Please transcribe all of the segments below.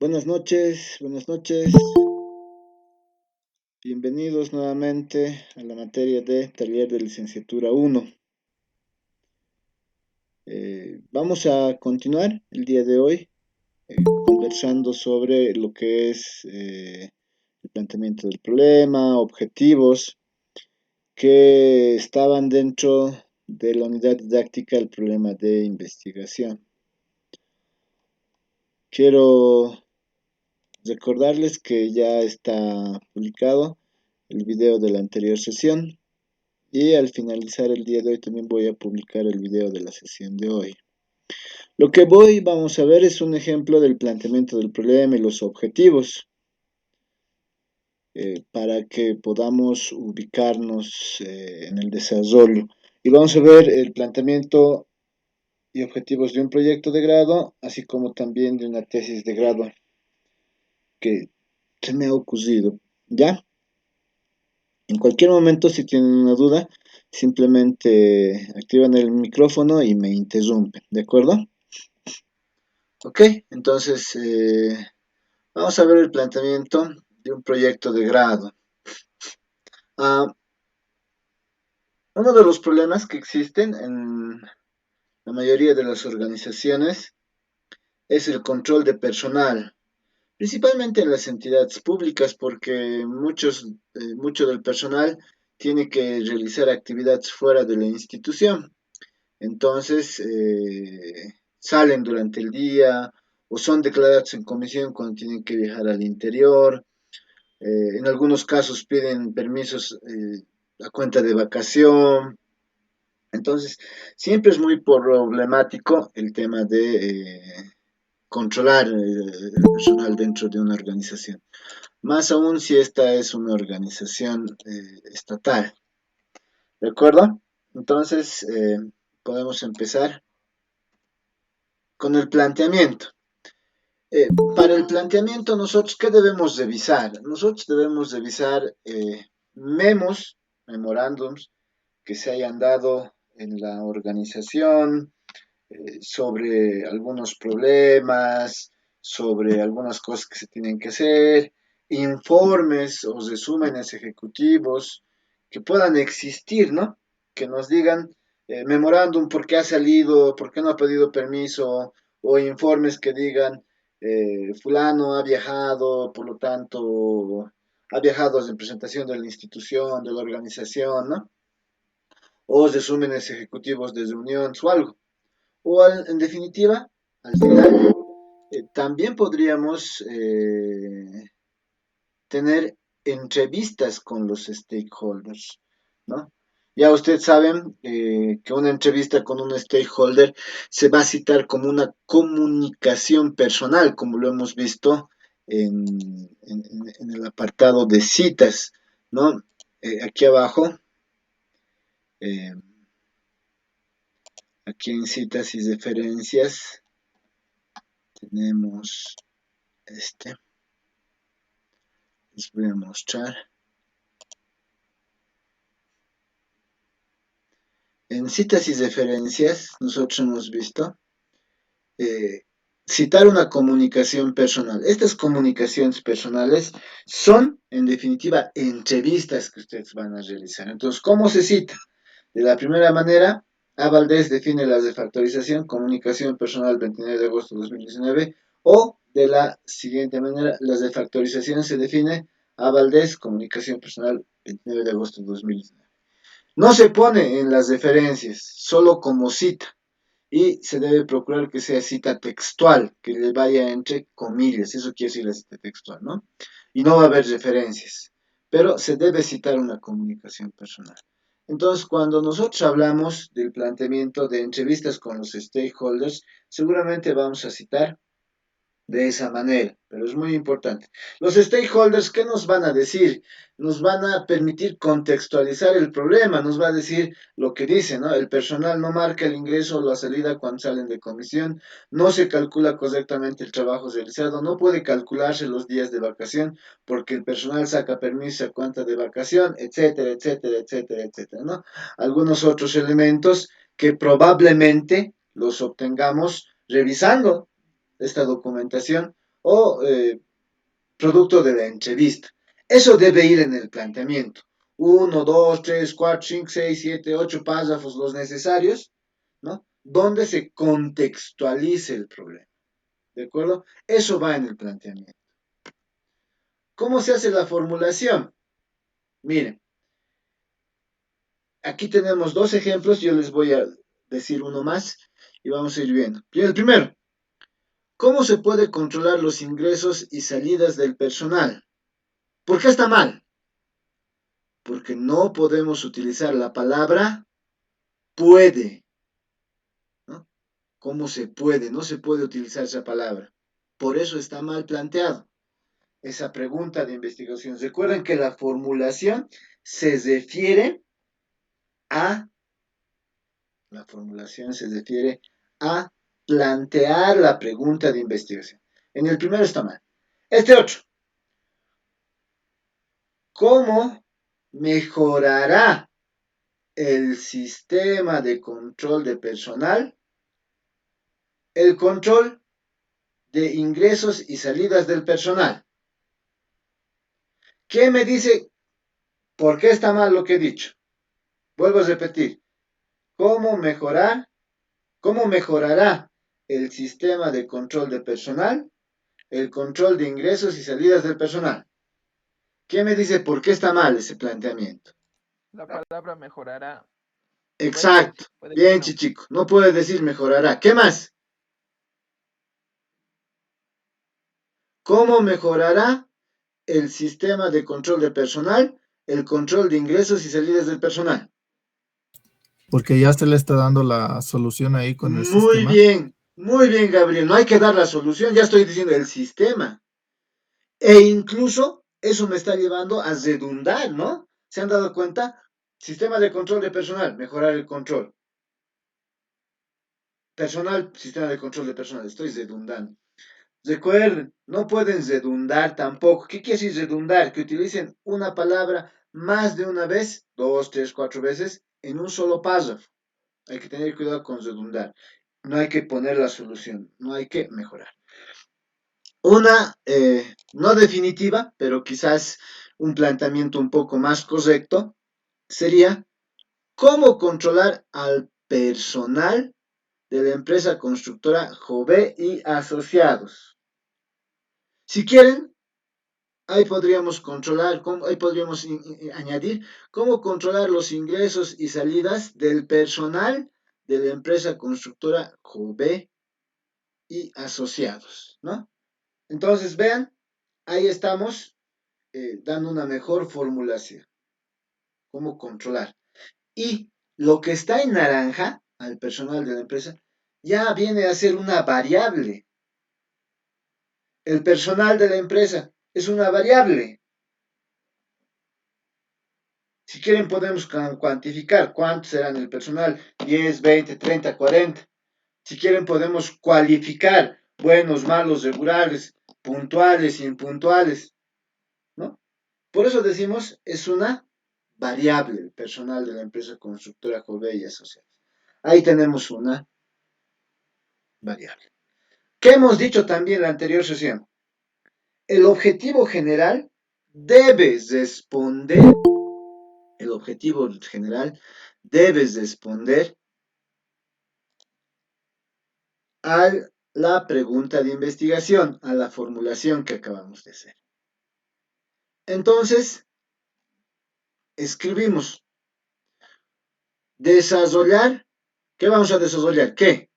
Buenas noches, buenas noches. Bienvenidos nuevamente a la materia de taller de licenciatura 1. Vamos a continuar el día de hoy conversando sobre lo que es el planteamiento del problema, objetivos que estaban dentro de la unidad didáctica del problema de investigación. Quiero recordarles que ya está publicado el video de la anterior sesión. Y al finalizar el día de hoy también voy a publicar el video de la sesión de hoy. Lo que vamos a ver es un ejemplo del planteamiento del problema y los objetivos para que podamos ubicarnos en el desarrollo. Y vamos a ver el planteamiento y objetivos de un proyecto de grado, así como también de una tesis de grado que se me ha ocurrido. ¿Ya? En cualquier momento, si tienen una duda, simplemente activan el micrófono y me interrumpen, ¿de acuerdo? Ok, entonces vamos a ver el planteamiento de un proyecto de grado. Uno de los problemas que existen en la mayoría de las organizaciones es el control de personal, principalmente en las entidades públicas, porque mucho del personal tiene que realizar actividades fuera de la institución. Entonces, salen durante el día o son declarados en comisión cuando tienen que viajar al interior. En algunos casos piden permisos a cuenta de vacación. Entonces, siempre es muy problemático el tema de controlar el personal dentro de una organización. Más aún si esta es una organización estatal. ¿De acuerdo? Entonces, podemos empezar con el planteamiento. Para el planteamiento, nosotros, ¿qué debemos revisar? Nosotros debemos revisar memorándums que se hayan dado en la organización sobre algunos problemas, sobre algunas cosas que se tienen que hacer, informes o resúmenes ejecutivos que puedan existir, ¿no? Que nos digan memorándum por qué ha salido, por qué no ha pedido permiso, o informes que digan fulano ha viajado, por lo tanto, ha viajado en representación de la institución, de la organización, ¿no? O resúmenes ejecutivos de reuniones o algo. O en definitiva, al final, también podríamos tener entrevistas con los stakeholders, ¿no? Ya ustedes saben que una entrevista con un stakeholder se va a citar como una comunicación personal, como lo hemos visto en el apartado de citas, ¿no? Aquí abajo, eh, aquí en citas y referencias, tenemos les voy a mostrar. En citas y referencias, nosotros hemos visto eh, citar una comunicación personal. Estas comunicaciones personales son, en definitiva, entrevistas que ustedes van a realizar. Entonces, ¿cómo se cita? De la primera manera, A. Valdés define la refactorización, comunicación personal 29 de agosto de 2019, o de la siguiente manera, la refactorización se define A. Valdés, comunicación personal 29 de agosto de 2019. No se pone en las referencias, solo como cita. Y se debe procurar que sea cita textual, que le vaya entre comillas, eso quiere decir la cita textual, ¿no? Y no va a haber referencias, pero se debe citar una comunicación personal. Entonces, cuando nosotros hablamos del planteamiento de entrevistas con los stakeholders, seguramente vamos a citar de esa manera, pero es muy importante. Los stakeholders, ¿qué nos van a decir? Nos van a permitir contextualizar el problema, nos va a decir lo que dice, ¿no? El personal no marca el ingreso o la salida cuando salen de comisión, no se calcula correctamente el trabajo realizado, no puede calcularse los días de vacación porque el personal saca permiso a cuenta de vacación, etcétera, etcétera, etcétera, etcétera, ¿no? Algunos otros elementos que probablemente los obtengamos revisando esta documentación o producto de la entrevista. Eso debe ir en el planteamiento. Uno, dos, tres, cuatro, cinco, seis, siete, ocho párrafos los necesarios, ¿no? Donde se contextualice el problema. ¿De acuerdo? Eso va en el planteamiento. ¿Cómo se hace la formulación? Miren, aquí tenemos dos ejemplos, yo les voy a decir uno más y vamos a ir viendo. El primero, ¿cómo se puede controlar los ingresos y salidas del personal? ¿Por qué está mal? Porque no podemos utilizar la palabra puede, ¿no? ¿Cómo se puede? No se puede utilizar esa palabra. Por eso está mal planteado esa pregunta de investigación. Recuerden que la formulación se refiere a, la formulación se refiere a plantear la pregunta de investigación. En el primero está mal. Este otro, ¿cómo mejorará el sistema de control de personal el control de ingresos y salidas del personal? ¿Quién me dice por qué está mal lo que he dicho? Vuelvo a repetir. ¿Cómo mejorar? ¿Cómo mejorará el sistema de control de personal el control de ingresos y salidas del personal? ¿Quién me dice por qué está mal ese planteamiento? La palabra mejorará. Exacto. Puede que Bien, no. Chichico. No puede decir mejorará. ¿Qué más? ¿Cómo mejorará el sistema de control de personal el control de ingresos y salidas del personal? Porque ya se le está dando la solución ahí con el sistema. Muy bien, Gabriel. No hay que dar la solución, ya estoy diciendo el sistema. E incluso eso me está llevando a redundar, ¿no? ¿Se han dado cuenta? Sistema de control de personal, mejorar el control. Personal, sistema de control de personal. Estoy redundando. Recuerden, no pueden redundar tampoco. ¿Qué quiere decir redundar? Que utilicen una palabra más de una vez, dos, tres, cuatro veces, en un solo párrafo. Hay que tener cuidado con redundar. No hay que poner la solución, no hay que mejorar. Una, no definitiva, pero quizás un planteamiento un poco más correcto, sería cómo controlar al personal de la empresa constructora Jove y Asociados. Si quieren, ahí podríamos controlar, ahí podríamos añadir cómo controlar los ingresos y salidas del personal de la empresa constructora Jove y Asociados, ¿no? Entonces, vean, ahí estamos dando una mejor formulación, cómo controlar. Y lo que está en naranja, al personal de la empresa, ya viene a ser una variable. El personal de la empresa es una variable. Si quieren podemos cuantificar cuántos serán el personal, 10, 20, 30, 40. Si quieren podemos cualificar buenos, malos, regulares, puntuales, impuntuales, ¿no? Por eso decimos, es una variable el personal de la empresa constructora Jove y Asociados. Ahí tenemos una variable. ¿Qué hemos dicho también en la anterior sesión? El objetivo general debe responder, el objetivo general debe responder a la pregunta de investigación, a la formulación que acabamos de hacer. Entonces, escribimos desarrollar. ¿Qué vamos a desarrollar? ¿Qué?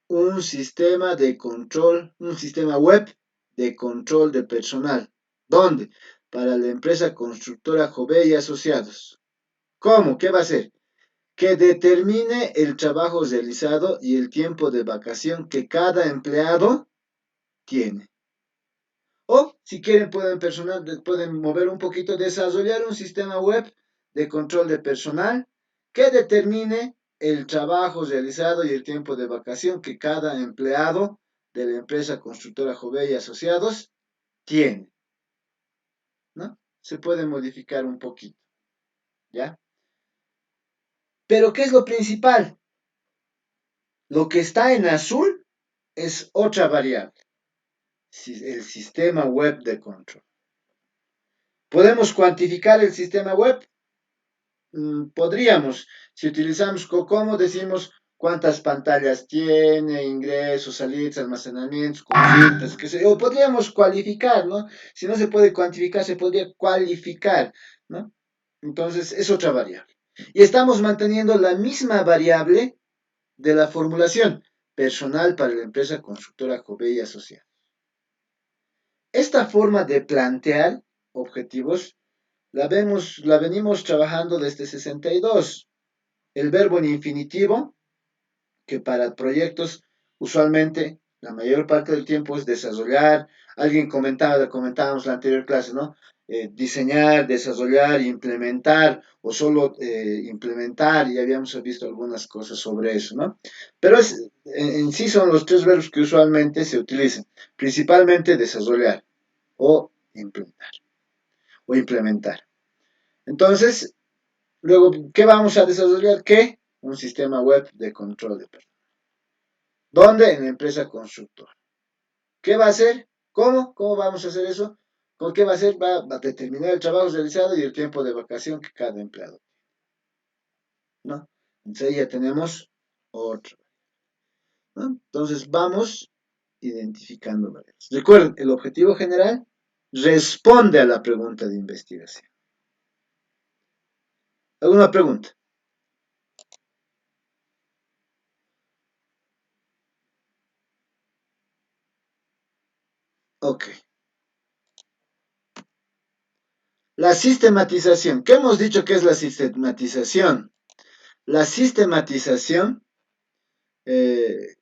Un sistema de control, un sistema web de control de personal. ¿Dónde? Para la empresa constructora Jove y Asociados. ¿Cómo? ¿Qué va a hacer? Que determine el trabajo realizado y el tiempo de vacación que cada empleado tiene. O si quieren pueden mover un poquito, desarrollar un sistema web de control de personal que determine el trabajo realizado y el tiempo de vacación que cada empleado de la empresa constructora Jove y Asociados tiene, ¿no? Se puede modificar un poquito, ¿ya? Pero ¿qué es lo principal? Lo que está en azul es otra variable. el sistema web de control. ¿Podemos cuantificar el sistema web? Podríamos. Si utilizamos COCOMO, decimos cuántas pantallas tiene, ingresos, salidas, almacenamientos, consultas, qué sé yo. Podríamos cualificar, ¿no? Si no se puede cuantificar, se podría cualificar, ¿no? Entonces, es otra variable. Y estamos manteniendo la misma variable de la formulación personal para la empresa constructora Jove y Asociados. Esta forma de plantear objetivos la venimos trabajando desde 62. El verbo en infinitivo, que para proyectos usualmente la mayor parte del tiempo es desarrollar. Alguien comentábamos en la anterior clase, ¿no? Diseñar, desarrollar, implementar o solo implementar, y habíamos visto algunas cosas sobre eso, ¿no? Pero en sí son los tres verbos que usualmente se utilizan, principalmente desarrollar o implementar. Entonces, luego, ¿qué vamos a desarrollar? ¿Qué? Un sistema web de control de personal. ¿Dónde? En la empresa constructora. ¿Qué va a hacer? ¿Cómo? ¿Cómo vamos a hacer eso? ¿Con qué va a hacer? Va a determinar el trabajo realizado y el tiempo de vacación que cada empleado tiene, ¿no? Entonces ahí ya tenemos otro, ¿no? Entonces vamos identificando variables. Recuerden, el objetivo general responde a la pregunta de investigación. ¿Alguna pregunta? Ok. La sistematización. ¿Qué hemos dicho que es la sistematización? La sistematización se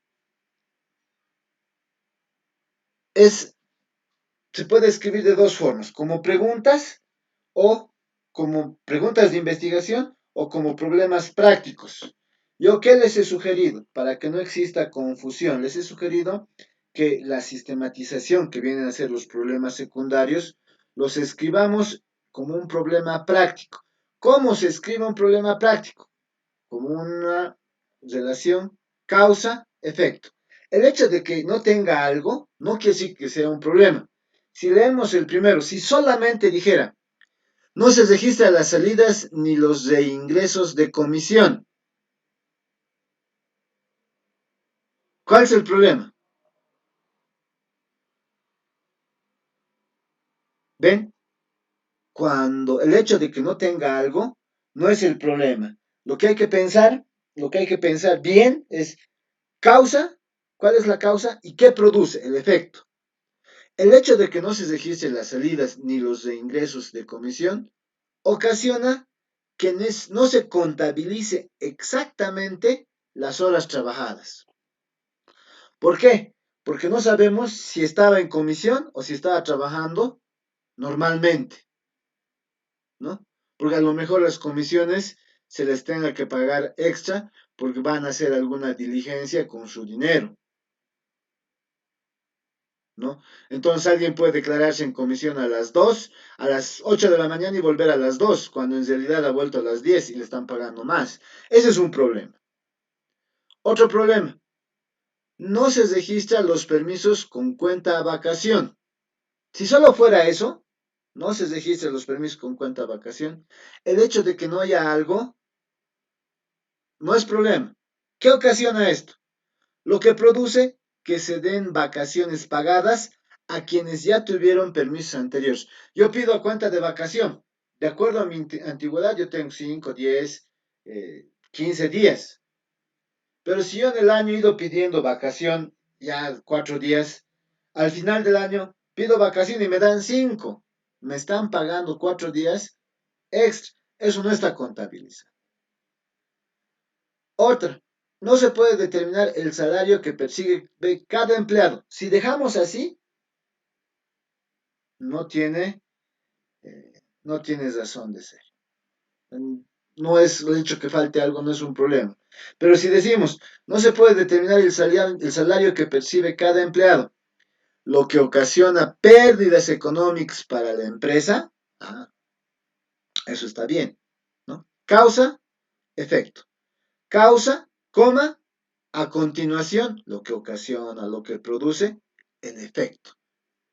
puede escribir de dos formas, como preguntas o como preguntas de investigación o como problemas prácticos. ¿Yo qué les he sugerido? Para que no exista confusión, les he sugerido que la sistematización, que vienen a ser los problemas secundarios, los escribamos como un problema práctico. ¿Cómo se escribe un problema práctico? Como una relación causa-efecto. El hecho de que no tenga algo no quiere decir que sea un problema. Si leemos el primero, si solamente dijera, no se registra las salidas ni los reingresos de comisión, ¿cuál es el problema? ¿Ven? Cuando el hecho de que no tenga algo no es el problema. Lo que hay que pensar, lo que hay que pensar bien es causa, ¿cuál es la causa? ¿Y qué produce el efecto? El hecho de que no se registren las salidas ni los reingresos de comisión ocasiona que no se contabilice exactamente las horas trabajadas. ¿Por qué? Porque no sabemos si estaba en comisión o si estaba trabajando normalmente, ¿no? Porque a lo mejor las comisiones se les tenga que pagar extra porque van a hacer alguna diligencia con su dinero, ¿no? Entonces alguien puede declararse en comisión a las 2, a las 8 de la mañana y volver a las 2, cuando en realidad ha vuelto a las 10 y le están pagando más. Ese es un problema. Otro problema, no se registran los permisos con cuenta a vacación. Si solo fuera eso, no se registran los permisos con cuenta a vacación, el hecho de que no haya algo no es problema. ¿Qué ocasiona esto? Lo que produce que se den vacaciones pagadas a quienes ya tuvieron permisos anteriores. Yo pido cuenta de vacación. De acuerdo a mi antigüedad, yo tengo 5, 10, 15 días. Pero si yo en el año he ido pidiendo vacación ya 4 días, al final del año pido vacación y me dan 5. Me están pagando 4 días extra. Eso no está contabilizado. Otra, no se puede determinar el salario que persigue cada empleado. Si dejamos así, no tiene, no tiene razón de ser. No es el hecho que falte algo, no es un problema. Pero si decimos, no se puede determinar el salario que percibe cada empleado, lo que ocasiona pérdidas económicas para la empresa, eso está bien, ¿no? Causa, efecto. Causa, coma, a continuación, lo que ocasiona, lo que produce, el efecto.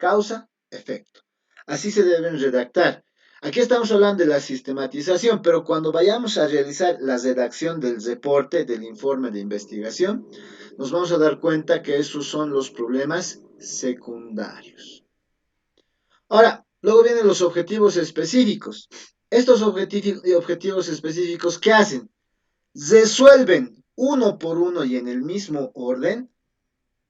causa, efecto. Así se deben redactar. Aquí estamos hablando de la sistematización, pero cuando vayamos a realizar la redacción del reporte, del informe de investigación, nos vamos a dar cuenta que esos son los problemas secundarios. Ahora, luego vienen los objetivos específicos. Estos objetivos específicos, ¿qué hacen? Resuelven uno por uno y en el mismo orden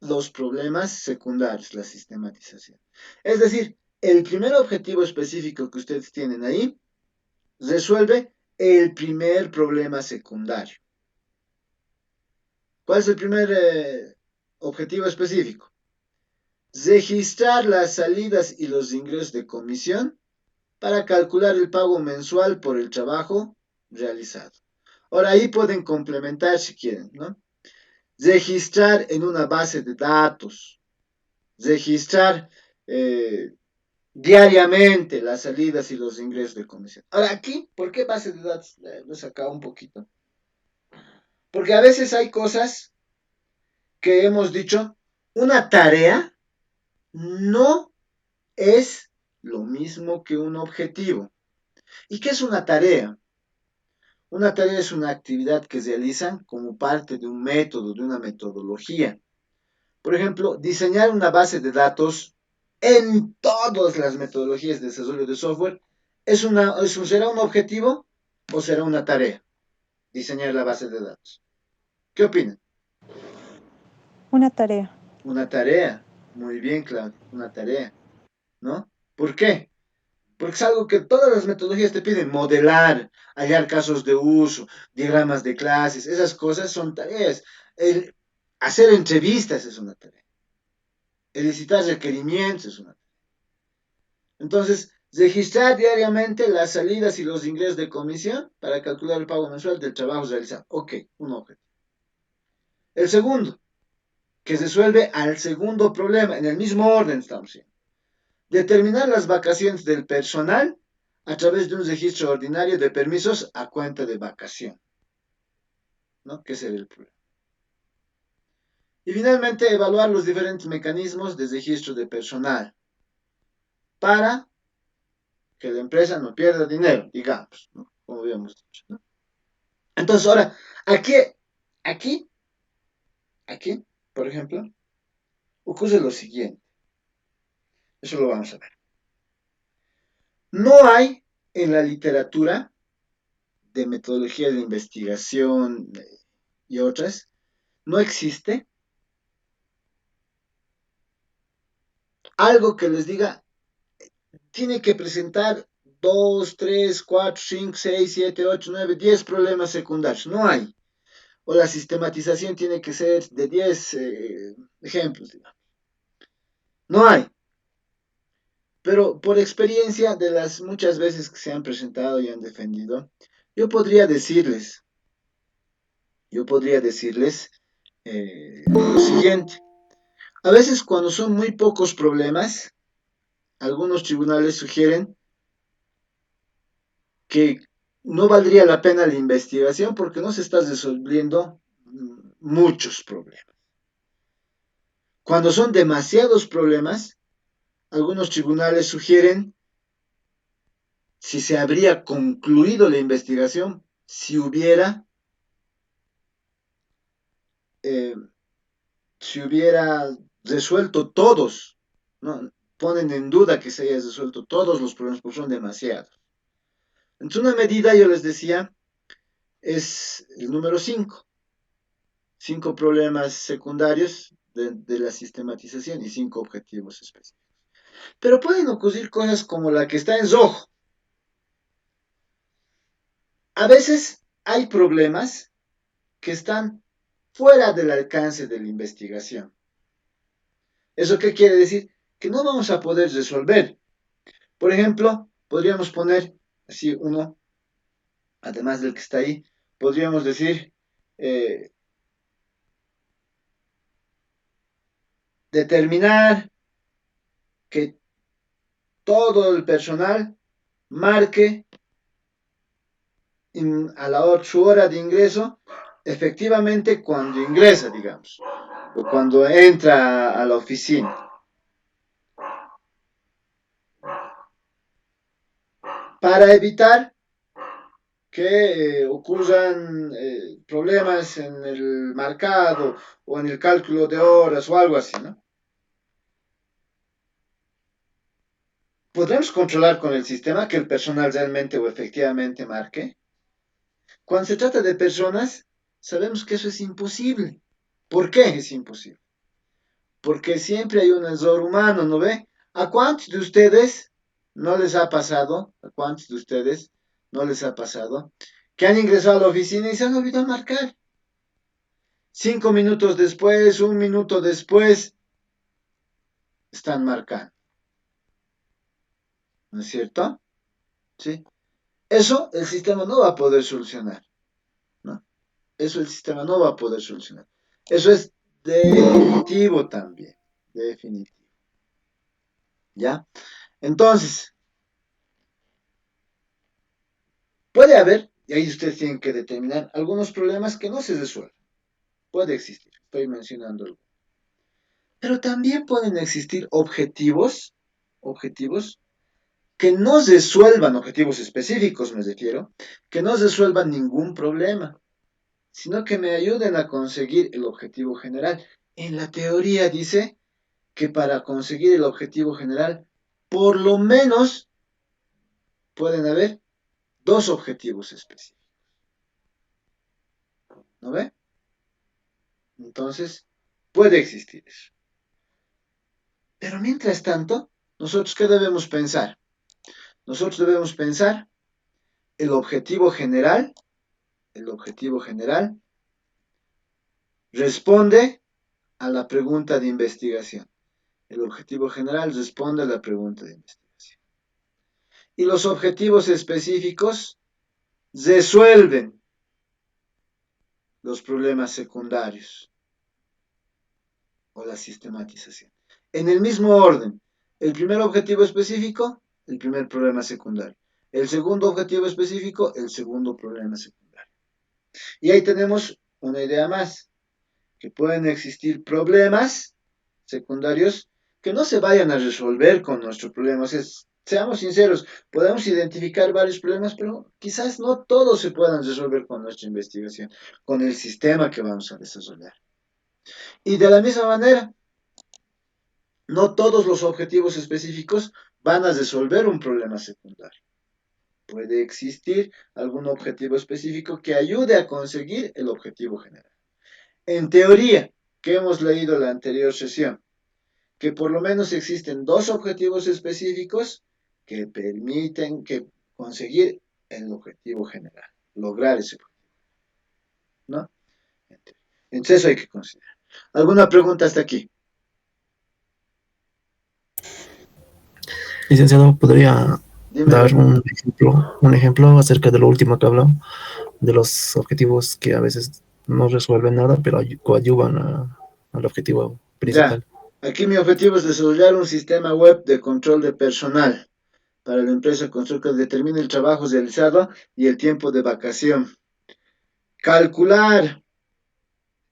los problemas secundarios, la sistematización. Es decir, el primer objetivo específico que ustedes tienen ahí resuelve el primer problema secundario. ¿Cuál es el primer objetivo específico? Registrar las salidas y los ingresos de comisión para calcular el pago mensual por el trabajo realizado. Ahora ahí pueden complementar si quieren, ¿no? Registrar en una base de datos, registrar diariamente las salidas y los ingresos de comisión. Ahora aquí, ¿por qué base de datos? Lo he sacado un poquito. Porque a veces hay cosas que hemos dicho, una tarea no es lo mismo que un objetivo. ¿Y qué es una tarea? Una tarea es una actividad que se realizan como parte de un método, de una metodología. Por ejemplo, diseñar una base de datos en todas las metodologías de desarrollo de software ¿será un objetivo o será una tarea? Diseñar la base de datos. ¿Qué opinan? Una tarea. Una tarea. Muy bien, Claudio. Una tarea. ¿No? ¿Por qué? Porque es algo que todas las metodologías te piden, modelar, hallar casos de uso, diagramas de clases, esas cosas son tareas. Hacer entrevistas es una tarea. Elicitar requerimientos es una tarea. Entonces, registrar diariamente las salidas y los ingresos de comisión para calcular el pago mensual del trabajo realizado. Ok, un objetivo. El segundo, que se resuelve al segundo problema, en el mismo orden estamos viendo. Determinar las vacaciones del personal a través de un registro ordinario de permisos a cuenta de vacación. ¿No? ¿Qué sería el problema? Y finalmente, evaluar los diferentes mecanismos de registro de personal para que la empresa no pierda dinero, digamos, ¿no? Como habíamos dicho, ¿no? Entonces, ahora, aquí, por ejemplo, ocurre lo siguiente. Eso lo vamos a ver. No hay en la literatura de metodología de investigación y otras, no existe algo que les diga, tiene que presentar 2, 3, 4, 5, 6, 7, 8, 9, 10 problemas secundarios. No hay. O la sistematización tiene que ser de 10 ejemplos, digamos. No hay. Pero por experiencia de las muchas veces que se han presentado y han defendido, yo podría decirles lo siguiente. A veces cuando son muy pocos problemas, algunos tribunales sugieren que no valdría la pena la investigación porque no se está resolviendo muchos problemas. Cuando son demasiados problemas, algunos tribunales sugieren si se habría concluido la investigación, si hubiera resuelto todos, ¿no? Ponen en duda que se haya resuelto todos los problemas porque son demasiados. Entonces una medida, yo les decía, es el número 5. 5 problemas secundarios de la sistematización y 5 objetivos específicos. Pero pueden ocurrir cosas como la que está en rojo. A veces hay problemas que están fuera del alcance de la investigación. ¿Eso qué quiere decir? Que no vamos a poder resolver. Por ejemplo, podríamos poner así uno, además del que está ahí, podríamos decir determinar que todo el personal marque su hora de ingreso efectivamente cuando ingresa, digamos, o cuando entra a la oficina. para evitar que ocurran problemas en el marcado o en el cálculo de horas o algo así, ¿no? ¿Podremos controlar con el sistema que el personal realmente o efectivamente marque? Cuando se trata de personas, sabemos que eso es imposible. ¿Por qué es imposible? Porque siempre hay un error humano, ¿no ve? ¿A cuántos de ustedes no les ha pasado? ¿A cuántos de ustedes no les ha pasado que han ingresado a la oficina y se han olvidado marcar? 5 minutos después, 1 minuto después, están marcando. ¿No es cierto? ¿Sí? Eso el sistema no va a poder solucionar, ¿no? Eso el sistema no va a poder solucionar. Eso es definitivo también. Definitivo. ¿Ya? Entonces, puede haber, y ahí ustedes tienen que determinar, algunos problemas que no se resuelven. Puede existir, estoy mencionando algo. Pero también pueden existir objetivos que no resuelvan, objetivos específicos me refiero, que no resuelvan ningún problema, sino que me ayuden a conseguir el objetivo general. En la teoría dice que para conseguir el objetivo general, por lo menos pueden haber dos objetivos específicos. ¿No ve? Entonces, puede existir eso. Pero mientras tanto, ¿nosotros qué debemos pensar? Nosotros debemos pensar el objetivo general responde a la pregunta de investigación. El objetivo general responde a la pregunta de investigación. Y los objetivos específicos resuelven los problemas secundarios o la sistematización. En el mismo orden, el primer objetivo específico, el primer problema secundario. El segundo objetivo específico, el segundo problema secundario. Y ahí tenemos una idea más, que pueden existir problemas secundarios que no se vayan a resolver con nuestro problema. O sea, seamos sinceros, podemos identificar varios problemas, pero quizás no todos se puedan resolver con nuestra investigación, con el sistema que vamos a desarrollar. Y de la misma manera, no todos los objetivos específicos van a resolver un problema secundario. Puede existir algún objetivo específico que ayude a conseguir el objetivo general. En teoría, que hemos leído en la anterior sesión, que por lo menos existen dos objetivos específicos que permiten conseguir el objetivo general, lograr ese objetivo, ¿no? Entonces eso hay que considerar. ¿Alguna pregunta hasta aquí? Licenciado, ¿podría Dime, dar Bernardo. un ejemplo acerca de lo último que habló, de los objetivos que a veces no resuelven nada, pero coadyuvan al objetivo Ya, principal? aquí mi objetivo es desarrollar un sistema web de control de personal para la empresa Constructa que determine el trabajo realizado y el tiempo de vacación. Calcular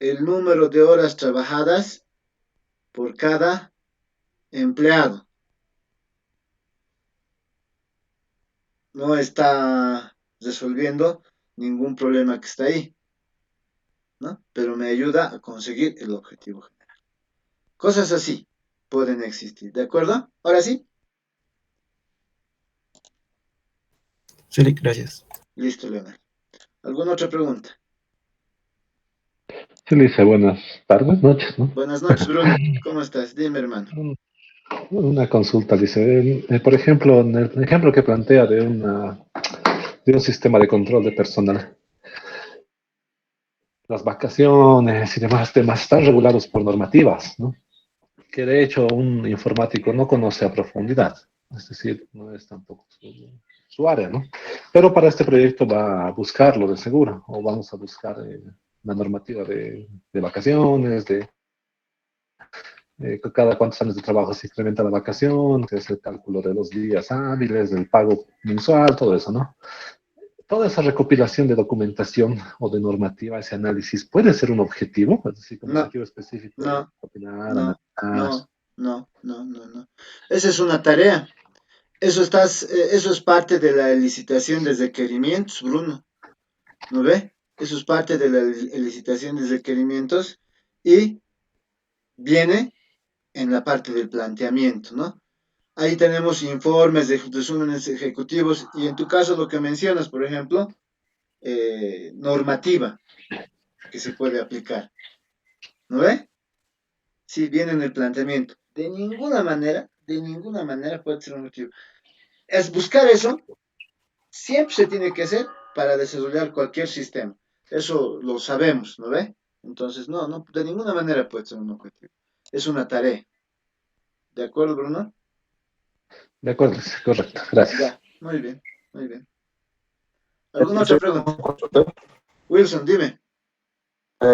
el número de horas trabajadas por cada empleado. No está resolviendo ningún problema que está ahí, ¿no? Pero me ayuda a conseguir el objetivo general. Cosas así pueden existir, ¿de acuerdo? Ahora sí. Sí, gracias. Listo, Leonardo. ¿Alguna otra pregunta? Sí, le dice buenas tardes, noches, ¿no? Buenas noches, Bruno. ¿Cómo estás? Dime, hermano. Un- Una consulta, dice, por ejemplo, en el ejemplo que plantea de un sistema de control de personal, las vacaciones y demás temas están regulados por normativas, ¿no? Que de hecho un informático no conoce a profundidad, es decir, no es tampoco su área, ¿no? Pero para este proyecto va a buscarlo de seguro, o vamos a buscar la normativa de vacaciones, cada cuántos años de trabajo se incrementa la vacación, que es el cálculo de los días hábiles, del pago mensual, todo eso, ¿no? Toda esa recopilación de documentación o de normativa, ese análisis, puede ser un objetivo, es decir, como No, objetivo específico de no, opinar, no, analizar. no, no, no, no, no. Esa es una tarea. Eso es parte de la licitación de requerimientos, Bruno, ¿no ve? Eso es parte de la licitación de requerimientos y viene en la parte del planteamiento, ¿no? Ahí tenemos informes de resúmenes ejecutivos y en tu caso lo que mencionas, por ejemplo, normativa que se puede aplicar, ¿no ve? Sí, viene en el planteamiento. De ninguna manera puede ser un motivo. Es buscar eso, siempre se tiene que hacer para desarrollar cualquier sistema. Eso lo sabemos, ¿no ve? Entonces, no, de ninguna manera puede ser un objetivo. Es una tarea. ¿De acuerdo, Bruno? De acuerdo, sí, correcto. Gracias. Ya, muy bien, muy bien. ¿Alguna otra Lice, pregunta? ¿puedo consultar? Wilson, dime.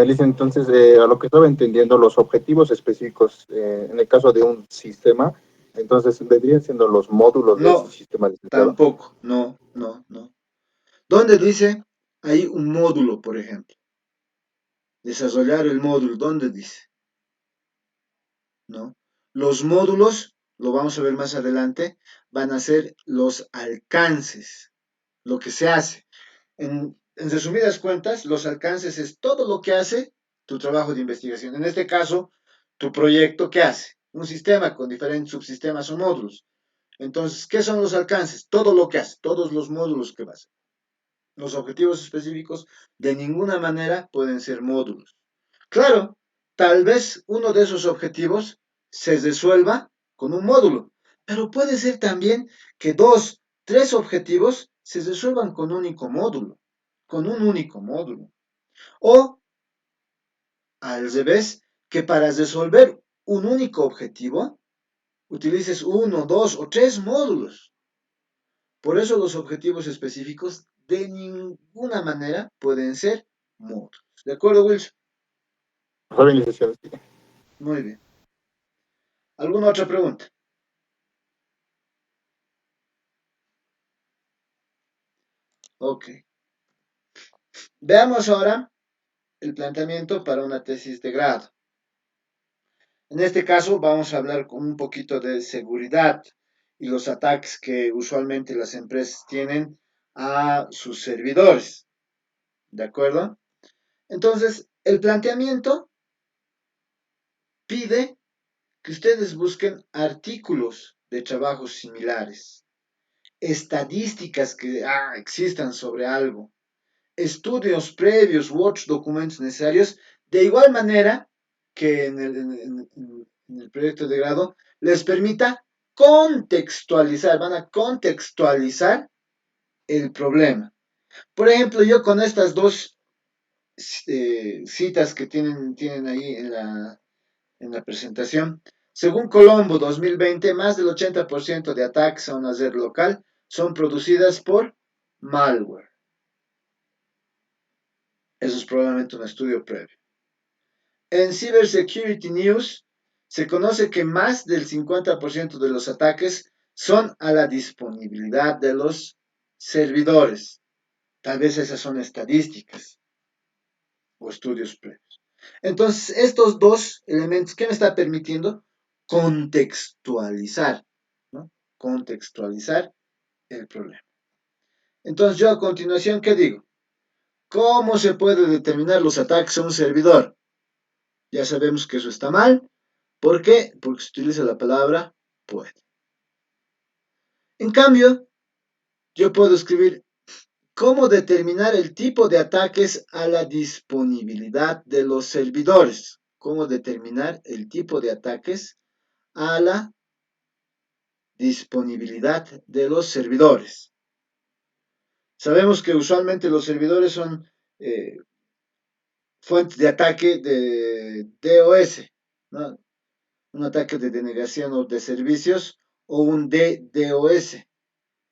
Lice, entonces, a lo que estaba entendiendo, los objetivos específicos, en el caso de un sistema, entonces vendrían siendo los módulos de ese No, sistema licenciado. tampoco. No. ¿Dónde dice? Hay un módulo, por ejemplo. Desarrollar el módulo, ¿dónde dice? ¿No? Los módulos, lo vamos a ver más adelante, van a ser los alcances, lo que se hace. En resumidas cuentas, los alcances es todo lo que hace tu trabajo de investigación. En este caso, tu proyecto, ¿qué hace? Un sistema con diferentes subsistemas o módulos. Entonces, ¿qué son los alcances? Todo lo que hace, todos los módulos que vas. Los objetivos específicos de ninguna manera pueden ser módulos. Claro, tal vez uno de esos objetivos se resuelva con un módulo, pero puede ser también que dos, tres objetivos se resuelvan con un único módulo, con un único módulo. O al revés, que para resolver un único objetivo utilices uno, dos o tres módulos. Por eso los objetivos específicos de ninguna manera pueden ser módulos. ¿De acuerdo, Wilson? Está bien, licenciado. Sí. Muy bien. ¿Alguna otra pregunta? Ok. Veamos ahora el planteamiento para una tesis de grado. En este caso vamos a hablar con un poquito de seguridad y los ataques que usualmente las empresas tienen a sus servidores. ¿De acuerdo? Entonces, el planteamiento pide que ustedes busquen artículos de trabajos similares, estadísticas que existan sobre algo, estudios previos u otros documentos necesarios, de igual manera que en el proyecto de grado les permita contextualizar, van a contextualizar el problema. Por ejemplo, yo con estas dos citas que tienen ahí en la presentación, según Colombo 2020, más del 80% de ataques a una red local son producidas por malware. Eso es probablemente un estudio previo. En Cybersecurity News se conoce que más del 50% de los ataques son a la disponibilidad de los servidores. Tal vez esas son estadísticas o estudios previos. Entonces, estos dos elementos, ¿qué me está permitiendo? Contextualizar, ¿no? Contextualizar el problema. Entonces, yo a continuación, ¿qué digo? ¿Cómo se puede determinar los ataques a un servidor? Ya sabemos que eso está mal. ¿Por qué? Porque se utiliza la palabra puede. En cambio, yo puedo escribir cómo determinar el tipo de ataques a la disponibilidad de los servidores. Cómo determinar el tipo de ataques a la disponibilidad de los servidores. Sabemos que usualmente los servidores son fuentes de ataque de DOS, ¿no? Un ataque de denegación o de servicios o un DDoS,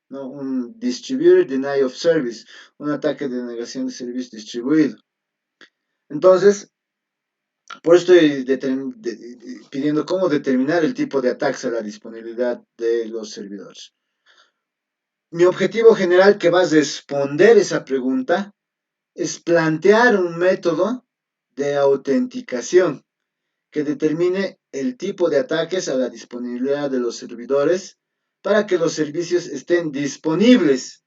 ¿no? Un Distributed Denial of Service, un ataque de denegación de servicio distribuido. Entonces, por eso estoy pidiendo cómo determinar el tipo de ataques a la disponibilidad de los servidores. Mi objetivo general que va a responder esa pregunta es plantear un método de autenticación que determine el tipo de ataques a la disponibilidad de los servidores para que los servicios estén disponibles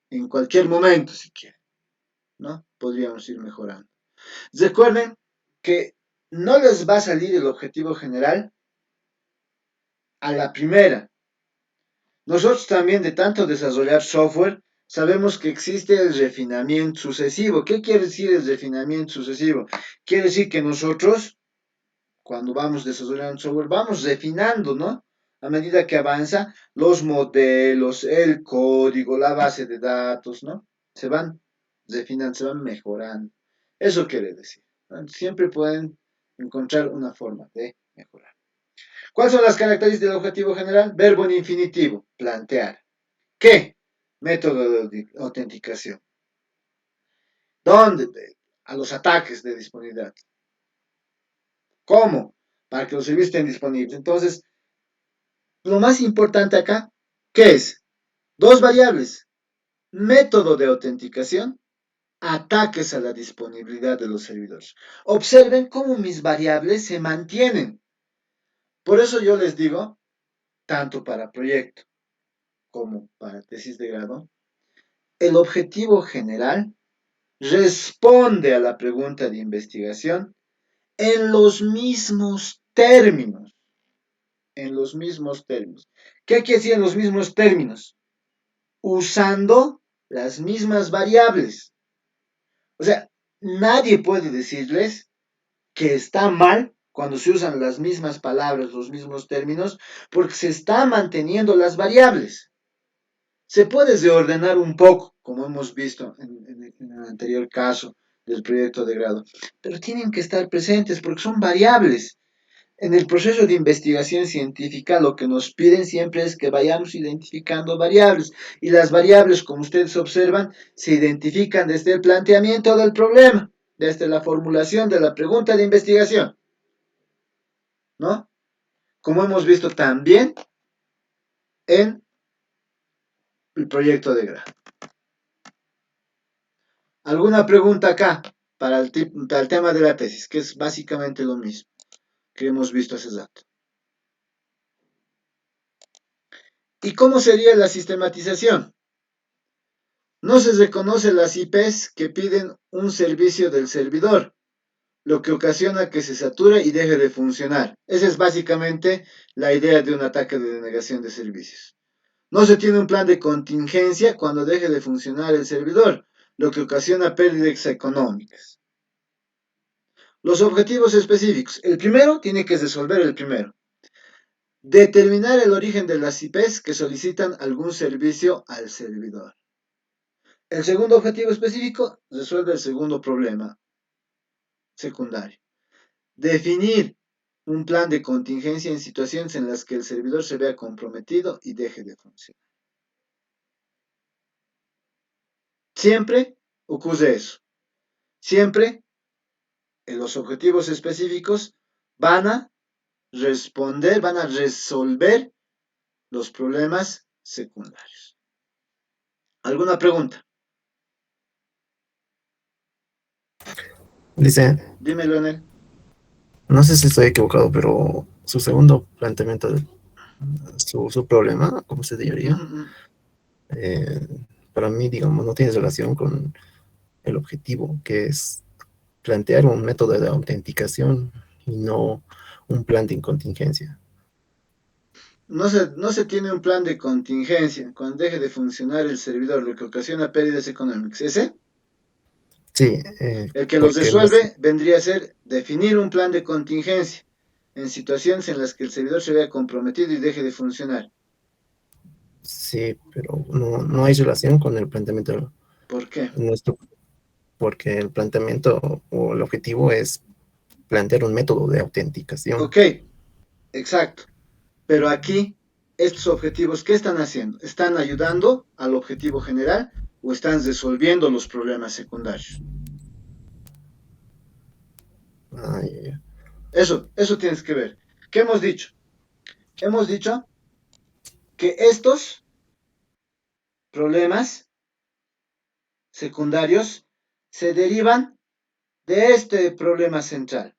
en cualquier momento, si quieren, ¿no? Podríamos ir mejorando. Recuerden que no les va a salir el objetivo general a la primera. Nosotros también, de tanto desarrollar software, sabemos que existe el refinamiento sucesivo. ¿Qué quiere decir el refinamiento sucesivo? Quiere decir que nosotros, cuando vamos desarrollando software, vamos refinando, ¿no? A medida que avanza, los modelos, el código, la base de datos, ¿no? Se van refinando, se van mejorando. Eso quiere decir, ¿no? Siempre pueden encontrar una forma de mejorar. ¿Cuáles son las características del objetivo general? Verbo en infinitivo, plantear. ¿Qué? Método de autenticación. ¿Dónde? A los ataques de disponibilidad. ¿Cómo? Para que los servicios estén disponibles. Entonces, lo más importante acá, ¿qué es? Dos variables. Método de autenticación, ataques a la disponibilidad de los servidores. Observen cómo mis variables se mantienen. Por eso yo les digo, tanto para proyecto como para tesis de grado, el objetivo general responde a la pregunta de investigación en los mismos términos. En los mismos términos. ¿Qué quiere decir en los mismos términos? Usando las mismas variables. O sea, nadie puede decirles que está mal cuando se usan las mismas palabras, los mismos términos, porque se está manteniendo las variables. Se puede reordenar un poco, como hemos visto en el anterior caso del proyecto de grado, pero tienen que estar presentes porque son variables. En el proceso de investigación científica lo que nos piden siempre es que vayamos identificando variables y las variables, como ustedes observan, se identifican desde el planteamiento del problema, desde la formulación de la pregunta de investigación, ¿no? Como hemos visto también en el proyecto de grado. ¿Alguna pregunta acá para el tema de la tesis? Que es básicamente lo mismo que hemos visto hace rato. ¿Y cómo sería la sistematización? No se reconocen las IPs que piden un servicio del servidor, lo que ocasiona que se sature y deje de funcionar. Esa es básicamente la idea de un ataque de denegación de servicios. No se tiene un plan de contingencia cuando deje de funcionar el servidor, lo que ocasiona pérdidas económicas. Los objetivos específicos. El primero tiene que resolver el primero. Determinar el origen de las IPs que solicitan algún servicio al servidor. El segundo objetivo específico resuelve el segundo problema secundario. Definir un plan de contingencia en situaciones en las que el servidor se vea comprometido y deje de funcionar. Siempre ocurre eso. Siempre los objetivos específicos van a responder, van a resolver los problemas secundarios. ¿Alguna pregunta? Dice, Dime, Leonel. no sé si estoy equivocado, pero su segundo planteamiento, su problema, ¿cómo se diría? Eh, para mí, digamos, no tiene relación con el objetivo, que es plantear un método de autenticación y no un plan de contingencia. No se tiene un plan de contingencia cuando deje de funcionar el servidor, lo que ocasiona pérdidas económicas. ¿Ese? Sí, El que los porque resuelve vendría a ser definir un plan de contingencia en situaciones en las que el servidor se vea comprometido y deje de funcionar. sí, pero no hay relación con el planteamiento ¿Por qué? nuestro, porque el planteamiento o el objetivo es plantear un método de autenticación. Ok, exacto. Pero aquí, estos objetivos, ¿qué están haciendo? ¿Están ayudando al objetivo general o están resolviendo los problemas secundarios? Ay, Eso tienes que ver. ¿Qué hemos dicho? Hemos dicho que estos problemas secundarios se derivan de este problema central.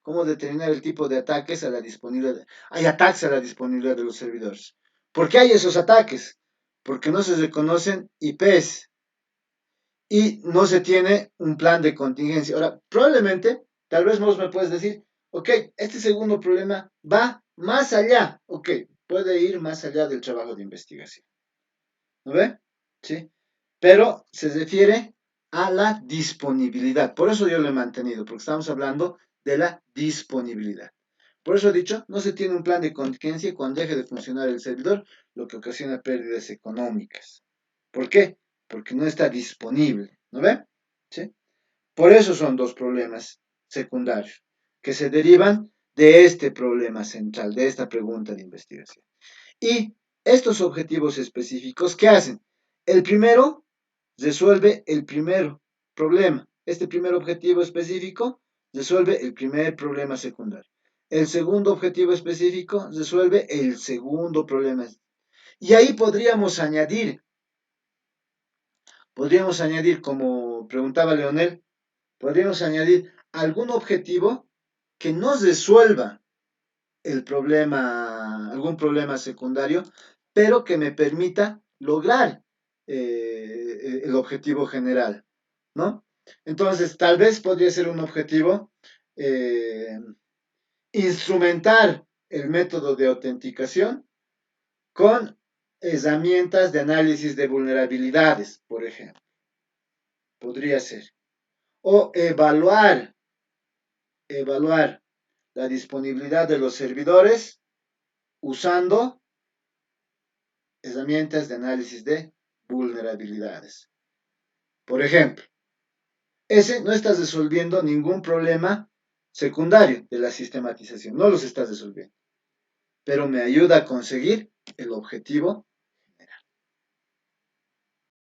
¿Cómo determinar el tipo de ataques a la disponibilidad? Hay ataques a la disponibilidad de los servidores. ¿Por qué hay esos ataques? Porque no se reconocen IPs y no se tiene un plan de contingencia. Ahora, probablemente, tal vez vos me puedes decir, ok, este segundo problema va más allá, ok, puede ir más allá del trabajo de investigación. ¿No ve? ¿Sí? Pero se refiere a la disponibilidad. Por eso yo lo he mantenido, porque estamos hablando de la disponibilidad. Por eso he dicho, no se tiene un plan de contingencia cuando deje de funcionar el servidor, lo que ocasiona pérdidas económicas. ¿Por qué? Porque no está disponible. ¿No ve? ¿Sí? Por eso son dos problemas secundarios que se derivan de este problema central, de esta pregunta de investigación. Y estos objetivos específicos, ¿qué hacen? El primero resuelve el primer problema. Este primer objetivo específico resuelve el primer problema secundario. El segundo objetivo específico resuelve el segundo problema. Y ahí podríamos añadir, como preguntaba Leonel, podríamos añadir algún objetivo que nos resuelva el problema, algún problema secundario, pero que me permita lograr el objetivo general, ¿no? Entonces, tal vez podría ser un objetivo instrumentar el método de autenticación con herramientas de análisis de vulnerabilidades, por ejemplo. Podría ser. O evaluar la disponibilidad de los servidores usando herramientas de análisis de vulnerabilidades. Por ejemplo, ese no está resolviendo ningún problema secundario de la sistematización, no los está resolviendo, pero me ayuda a conseguir el objetivo